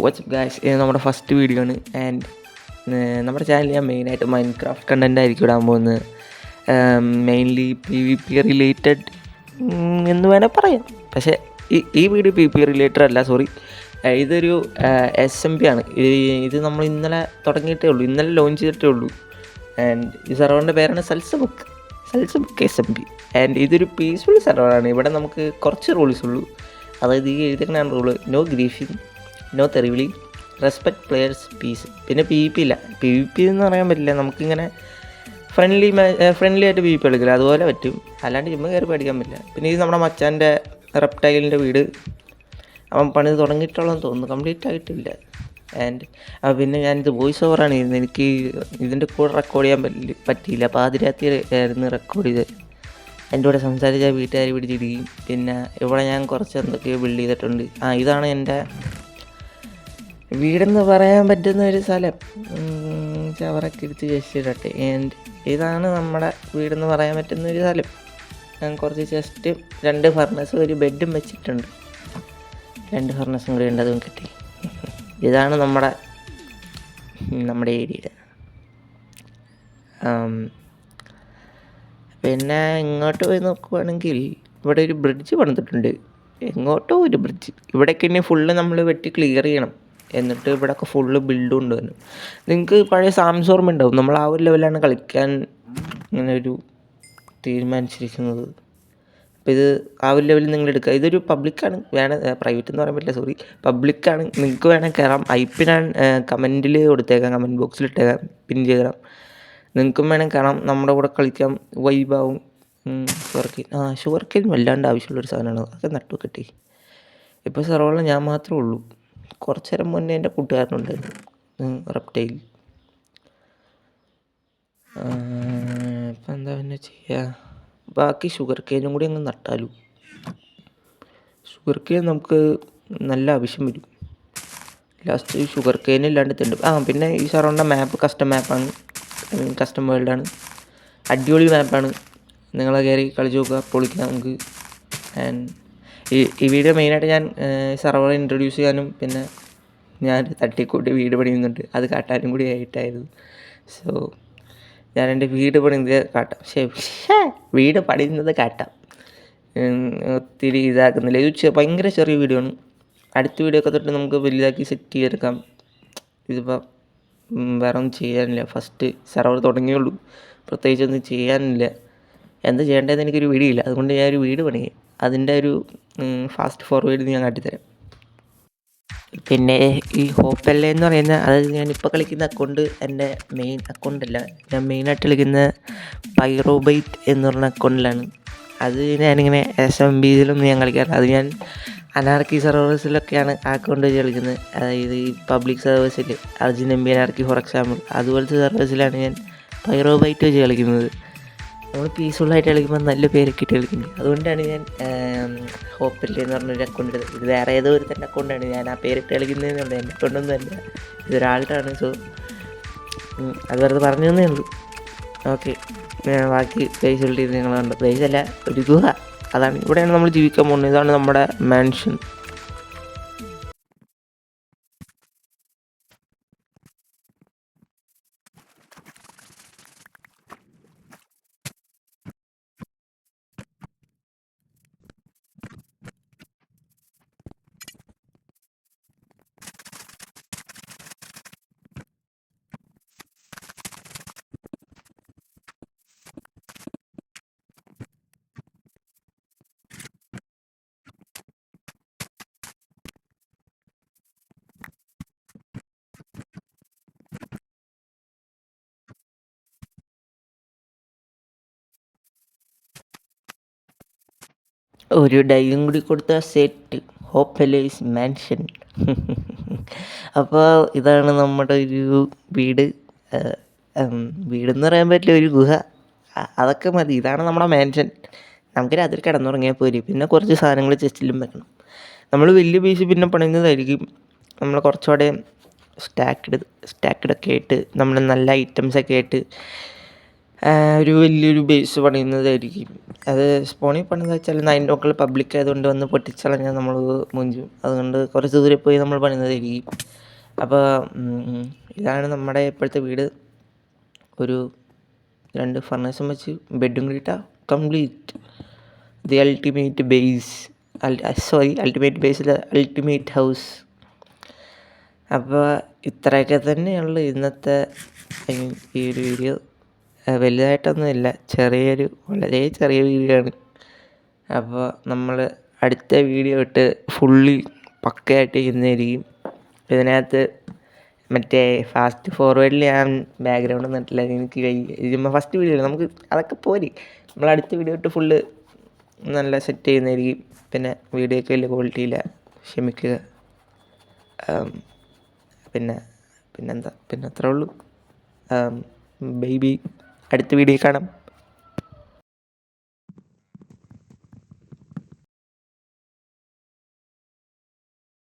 WhatsApp guys, ഇത് നമ്മുടെ first video ആണ്. ആൻഡ് നമ്മുടെ ചാനലിൽ ഞാൻ മെയിനായിട്ട് മൈൻക്രാഫ്റ്റ് കണ്ടൻ്റ് ആയിരിക്കും ഇടാൻ പോകുന്നത്. മെയിൻലി PvP റിലേറ്റഡ് എന്ന് വേണേൽ പറയാം. പക്ഷേ ഈ വീഡിയോ PvP റിലേറ്റഡ് അല്ല, സോറി. ഇതൊരു SMP ആണ്. ഇത് നമ്മൾ ഇന്നലെ തുടങ്ങിയിട്ടേ ഉള്ളൂ, ഇന്നലെ ലോഞ്ച് ചെയ്തിട്ടേ ഉള്ളൂ. ആൻഡ് ഈ സെർവറിൻ്റെ പേരാണ് സൽസബുക്ക് SMP. ആൻഡ് ഇതൊരു പീസ്ഫുൾ സെർവറാണ്. ഇവിടെ നമുക്ക് കുറച്ച് റൂൾസ് ഉള്ളൂ. അതായത് ഈ എഴുതിക്കുന്ന റൂള്: നോ ഗ്രീഫിങ്, നോ തെറിവിളി, റെസ്പെക്ട് പ്ലെയേഴ്സ്, പീസ്. പിന്നെ PvP ഇല്ല. PvP എന്ന് പറയാൻ പറ്റില്ല, നമുക്കിങ്ങനെ ഫ്രണ്ട്ലി ആയിട്ട് PvP കളിക്കില്ല, അതുപോലെ പറ്റും. അല്ലാണ്ട് ചുമ്മാ കയറി പേടിക്കാൻ പറ്റില്ല. പിന്നെ ഇത് നമ്മുടെ മച്ചാൻ്റെ റെപ്റ്റൈലിൻ്റെ വീട്. അവൻ പണി തുടങ്ങിയിട്ടുള്ളതെന്ന് തോന്നുന്നു, കംപ്ലീറ്റ് ആയിട്ടില്ല. ആൻഡ് പിന്നെ ഞാനിത് വോയിസ് ഓവറാണ് ചെയ്യുന്നത്. എനിക്ക് ഇതിൻ്റെ കൂടെ റെക്കോർഡ് ചെയ്യാൻ പറ്റിയില്ല. പാതിരാത്രി ആയിരുന്നു റെക്കോർഡ് ചെയ്ത്. എൻ്റെ കൂടെ സംസാരിച്ച വീട്ടുകാർ പിടിച്ചിടിക്കും. പിന്നെ ഇവിടെ ഞാൻ കുറച്ച് എന്തൊക്കെയോ ബിൽഡ് ചെയ്തിട്ടുണ്ട്. ഇതാണ് എൻ്റെ വീടെന്ന് പറയാൻ പറ്റുന്ന ഒരു സ്ഥലം. ചവറൊക്കെ എടുത്ത് ചെസ്റ്റിടട്ടെ. ആൻഡ് ഇതാണ് നമ്മുടെ വീടെന്ന് പറയാൻ പറ്റുന്ന ഒരു സ്ഥലം. ഞാൻ കുറച്ച് ചെസ്റ്റും 2 ഫർണസും ഒരു ബെഡും വെച്ചിട്ടുണ്ട്. 2 ഫർണസും കൂടി ഉണ്ട്, അതും കിട്ടി. ഇതാണ് നമ്മുടെ ഏരിയ. പിന്നെ ഇങ്ങോട്ട് പോയി നോക്കുവാണെങ്കിൽ ഇവിടെ ഒരു ബ്രിഡ്ജ് പണിതിട്ടുണ്ട്. എങ്ങോട്ടോ ഒരു ബ്രിഡ്ജ്. ഇവിടേക്ക് ഇനി ഫുള്ള് നമ്മൾ വെട്ടി ക്ലിയർ ചെയ്യണം. എന്നിട്ട് ഇവിടെയൊക്കെ ഫുള്ള് ബിൽഡ് കൊണ്ടുവന്നു. നിങ്ങൾക്ക് പഴയ സാംസ് ഓർമ്മ ഉണ്ടാവും. നമ്മൾ ആ ഒരു ലെവലാണ് കളിക്കാൻ ഇങ്ങനെ ഒരു തീരുമാനിച്ചിരിക്കുന്നത്. അപ്പോൾ ഇത് ആ ഒരു ലെവലിൽ നിങ്ങൾ എടുക്കുക. ഇതൊരു പബ്ലിക്കാണ്, പ്രൈവറ്റ് എന്ന് പറയാൻ പറ്റില്ല, സോറി, പബ്ലിക്കാണ്. നിങ്ങൾക്ക് വേണമെങ്കിൽ കയറാം. IP ഞാൻ കമൻറ്റിൽ കൊടുത്തേക്കാം, കമൻറ്റ് ബോക്സിൽ ഇട്ടേക്കാം, പിൻ ചെയ്തേക്കാം. നിങ്ങൾക്കും വേണമെങ്കിൽ കാണാം, നമ്മുടെ കൂടെ കളിക്കാം, വൈബാവും. ഷുഗർക്കെയിൻ വല്ലാണ്ട് ആവശ്യമുള്ളൊരു സാധനമാണ്. അതൊക്കെ നട്ടു കെട്ടി. ഇപ്പോൾ സെർവറിൽ ഞാൻ മാത്രമേ ഉള്ളൂ. കുറച്ച് നേരം മുന്നേ എൻ്റെ കൂട്ടുകാരനുണ്ടായിരുന്നു, റെപ്റ്റൈൽ. ഇപ്പം എന്താ പിന്നെ ചെയ്യുക? ബാക്കി ഷുഗർക്കെയിനും കൂടി അങ്ങ് നട്ടാലും. ഷുഗർക്കെയിൻ നമുക്ക് നല്ല ആവശ്യം വരും. ലാസ്റ്റ് ഷുഗർക്കെയിൻ ഇല്ലാണ്ട് തണ്ടും. പിന്നെ ഈ സെർവറിൻ്റെ മാപ്പ് കസ്റ്റം മാപ്പാണ്, കസ്റ്റം വേൾഡാണ്. അടിപൊളി മാപ്പാണ്. നിങ്ങളെ കയറി കളിച്ച് നോക്കുക, പൊളിക്കാം നമുക്ക്. ആൻഡ് ഈ വീഡിയോ മെയിനായിട്ട് ഞാൻ സെർവർ ഇൻട്രൊഡ്യൂസ് ചെയ്യാനും പിന്നെ ഞാൻ തട്ടിക്കൂട്ടി വീട് പണിയുന്നുണ്ട്, അത് കാട്ടാനും കൂടി ആയിട്ടായിരുന്നു. സോ ഞാൻ എൻ്റെ വീട് പണിയുന്നത് കാട്ടാം. വീട് പണിയുന്നത് കാട്ടാം. ഒത്തിരി ഇതാക്കുന്നില്ല. ഇത് ഭയങ്കര ചെറിയ വീഡിയോ ആണ്. അടുത്ത വീഡിയോ ഒക്കെ തൊട്ട് നമുക്ക് വലുതാക്കി സെറ്റ് ചെയ്തെടുക്കാം. ഇതിപ്പോൾ വേറെ ഒന്നും ചെയ്യാനില്ല. ഫസ്റ്റ് സെർവർ തുടങ്ങിയുള്ളൂ, പ്രത്യേകിച്ചൊന്നും ചെയ്യാനില്ല. എന്ത് ചെയ്യേണ്ടതെന്ന് എനിക്കൊരു വീഡിയോ ഇല്ല. അതുകൊണ്ട് ഞാനൊരു വീട് പണിയാം. അതിൻ്റെ ഒരു ഫാസ്റ്റ് ഫോർവേഡ് ഞാൻ കാട്ടിത്തരാം. പിന്നെ ഈ ഹോപ്പല്ലേ എന്ന് പറയുന്ന, അതായത് ഞാനിപ്പോൾ കളിക്കുന്ന അക്കൗണ്ട് എൻ്റെ മെയിൻ അക്കൗണ്ടല്ല. ഞാൻ മെയിനായിട്ട് കളിക്കുന്ന പൈറോബൈറ്റ് എന്ന് പറഞ്ഞ അക്കൗണ്ടിലാണ്. അത് ഞാനിങ്ങനെ SMBയിലൊന്നും ഞാൻ കളിക്കാറില്ല. അത് ഞാൻ അനാർക്കി സെർവേഴ്സിലൊക്കെയാണ് ആ അക്കൗണ്ട് വെച്ച് കളിക്കുന്നത്. അതായത് ഈ പബ്ലിക് സെർവേഴ്സിൽ Arjun MB anarchy for example, അതുപോലത്തെ സെർവേഴ്സിലാണ് ഞാൻ പൈറോബൈറ്റ് വെച്ച് കളിക്കുന്നത്. നമ്മൾ പീസ്ഫുള്ളായിട്ട് കളിക്കുമ്പോൾ നല്ല പേരൊക്കെ ഇട്ട് കളിക്കുന്നത്. അതുകൊണ്ടാണ് ഞാൻ ഹോപ്പല്ലേ എന്ന് പറഞ്ഞൊരു അക്കൗണ്ട് എടുത്തത്. ഇത് വേറെ ഏതോ ഒരു തന്നെ അക്കൗണ്ടാണ്, ഞാൻ ആ പേരിട്ട് കളിക്കുന്നതെന്നുണ്ട്. എൻ്റെ അക്കൗണ്ടൊന്നും അല്ല, ഇതൊരാളുടെയാണ്. സോ അത് വെറുതെ പറഞ്ഞു തന്നേ ഉള്ളൂ. ഓക്കെ, ബാക്കി പ്ലേസ് ഉള്ളിൽ നിങ്ങൾ കണ്ടു. പ്ലേസ് അല്ല, ഒരു ഗുഹ. അതാണ്, ഇവിടെയാണ് നമ്മൾ ജീവിക്കാൻ പോകുന്നത്. ഇതാണ് നമ്മുടെ മാൻഷൻ. ഒരു ഡൈയും കൂടി കൊടുത്ത സെറ്റ്, ഹോപ്പലേസ് മാൻഷൻ. അപ്പോൾ ഇതാണ് നമ്മുടെ ഒരു വീട്. വീടെന്ന് പറയാൻ പറ്റില്ല, ഒരു ഗുഹ. അതൊക്കെ മതി. ഇതാണ് നമ്മുടെ മാൻഷൻ. നമുക്ക് രാത്രി കിടന്നുറങ്ങിയാൽ പോരി. പിന്നെ കുറച്ച് സാധനങ്ങൾ ചെസ്റ്റിലും വെക്കണം. നമ്മൾ വലിയ പീസ് പിന്നെ പണിയുന്നതായിരിക്കും. നമ്മൾ കുറച്ചുകൂടെ സ്റ്റാക്ക്ഡൊക്കെ ആയിട്ട്, നമ്മൾ നല്ല ഐറ്റംസൊക്കെ ആയിട്ട് ഒരു വലിയൊരു ബേസ് പണിയുന്നതായിരിക്കും. അത് സ്പോണിൽ പണിതെന്ന് വെച്ചാൽ 9 o'clock പബ്ലിക് ആയതുകൊണ്ട് വന്ന് പൊട്ടിച്ചളഞ്ഞാൽ നമ്മൾ മുഞ്ചും. അതുകൊണ്ട് കുറച്ച് ദൂരെ പോയി നമ്മൾ പണിയുന്നതായിരിക്കും. അപ്പോൾ ഇതാണ് നമ്മുടെ ഇപ്പോഴത്തെ വീട്. ഒരു 2 ഫർണസും വെച്ച് ബെഡും കൂടിയിട്ടാ complete the ultimate base. Ultimate ബേസിൽ അൾട്ടിമേറ്റ് ഹൗസ്. അപ്പോൾ ഇത്രയൊക്കെ തന്നെയുള്ളൂ ഇന്നത്തെ ഈ ഒരു വീഡിയോ. വലുതായിട്ടൊന്നുമില്ല, വളരെ ചെറിയ വീഡിയോ ആണ്. അപ്പോൾ നമ്മൾ അടുത്ത വീഡിയോ ഇട്ട് ഫുള്ളി പക്കയായിട്ട് ചെയ്യുന്നതായിരിക്കും. ഇതിനകത്ത് മറ്റേ ഫാസ്റ്റ് ഫോർവേഡിൽ ഞാൻ ബാക്ക്ഗ്രൗണ്ട് ഒന്നും എനിക്ക് ഫസ്റ്റ് വീഡിയോ നമുക്ക് അതൊക്കെ പോരെ. നമ്മൾ അടുത്ത വീഡിയോ ഇട്ട് ഫുള്ള് നല്ല സെറ്റ് ചെയ്യുന്നതായിരിക്കും. പിന്നെ വീഡിയോയ്ക്ക് വലിയ ക്വാളിറ്റി ഇല്ല, ക്ഷമിക്കുക. പിന്നെന്താ, പിന്നെ അത്രേ ഉള്ളൂ. ബൈ. അടുത്ത വീഡിയോ കാണാം.